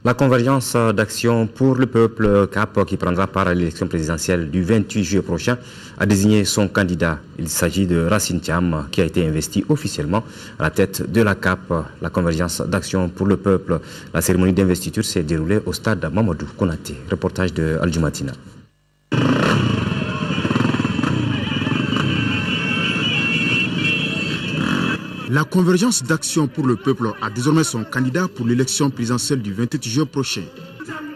La convergence d'action pour le peuple CAP, qui prendra part à l'élection présidentielle du 28 juillet prochain, a désigné son candidat. Il s'agit de Racine Thiam, qui a été investi officiellement à la tête de la CAP, la convergence d'action pour le peuple. La cérémonie d'investiture s'est déroulée au stade Mamadou Konaté. Reportage de Al-Jumatina. La convergence d'action pour le peuple a désormais son candidat pour l'élection présidentielle du 28 juin prochain.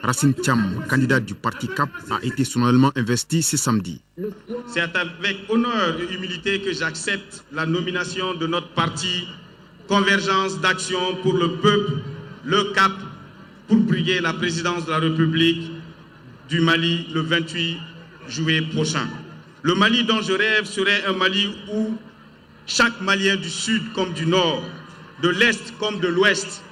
Racine Thiam, candidat du parti CAP, a été solennellement investi ce samedi. C'est avec honneur et humilité que j'accepte la nomination de notre parti Convergence d'action pour le peuple, le CAP, pour briguer la présidence de la République du Mali le 28 juillet prochain. Le Mali dont je rêve serait un Mali où chaque Malien du Sud comme du Nord, de l'Est comme de l'Ouest,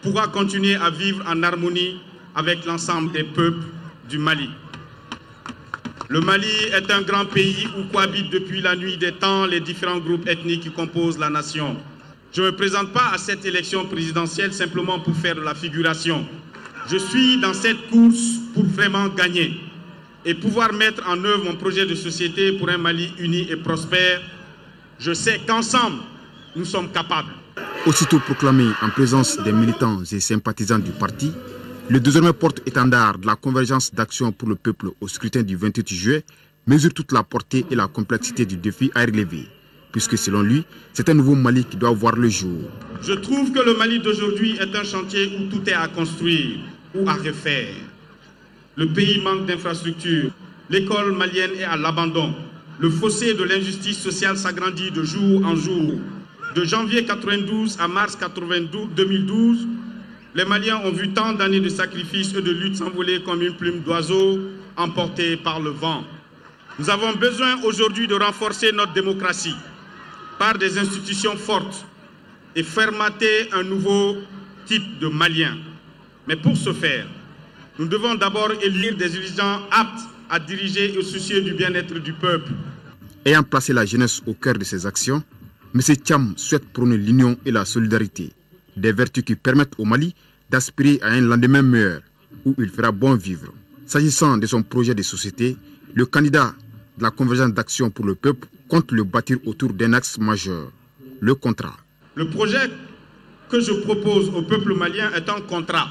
pourra continuer à vivre en harmonie avec l'ensemble des peuples du Mali. Le Mali est un grand pays où cohabitent depuis la nuit des temps les différents groupes ethniques qui composent la nation. Je ne me présente pas à cette élection présidentielle simplement pour faire de la figuration. Je suis dans cette course pour vraiment gagner et pouvoir mettre en œuvre mon projet de société pour un Mali uni et prospère. Je sais qu'ensemble, nous sommes capables. Aussitôt proclamé en présence des militants et sympathisants du parti, le désormais porte-étendard de la convergence d'action pour le peuple au scrutin du 28 juillet mesure toute la portée et la complexité du défi à relever, puisque selon lui, c'est un nouveau Mali qui doit voir le jour. Je trouve que le Mali d'aujourd'hui est un chantier où tout est à construire ou à refaire. Le pays manque d'infrastructures, l'école malienne est à l'abandon. Le fossé de l'injustice sociale s'agrandit de jour en jour. De janvier 92 à mars 2012, les Maliens ont vu tant d'années de sacrifices et de luttes s'envoler comme une plume d'oiseau emportée par le vent. Nous avons besoin aujourd'hui de renforcer notre démocratie par des institutions fortes et formater un nouveau type de Maliens. Mais pour ce faire, nous devons d'abord élire des dirigeants aptes à diriger et soucieux du bien-être du peuple. Ayant placé la jeunesse au cœur de ses actions, M. Thiam souhaite prôner l'union et la solidarité, des vertus qui permettent au Mali d'aspirer à un lendemain meilleur, où il fera bon vivre. S'agissant de son projet de société, le candidat de la convergence d'action pour le peuple compte le bâtir autour d'un axe majeur, le contrat. Le projet que je propose au peuple malien est un contrat.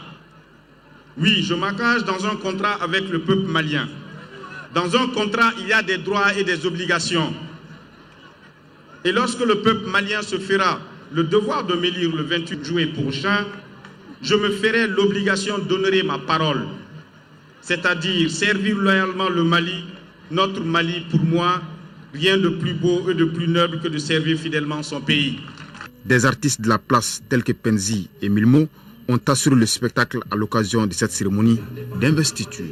Oui, je m'engage dans un contrat avec le peuple malien. Dans un contrat, il y a des droits et des obligations. Et lorsque le peuple malien se fera le devoir de m'élire le 28 juillet prochain, je me ferai l'obligation d'honorer ma parole, c'est-à-dire servir loyalement le Mali, notre Mali pour moi, rien de plus beau et de plus noble que de servir fidèlement son pays. Des artistes de la place tels que Penzi et Milmo ont assuré le spectacle à l'occasion de cette cérémonie d'investiture.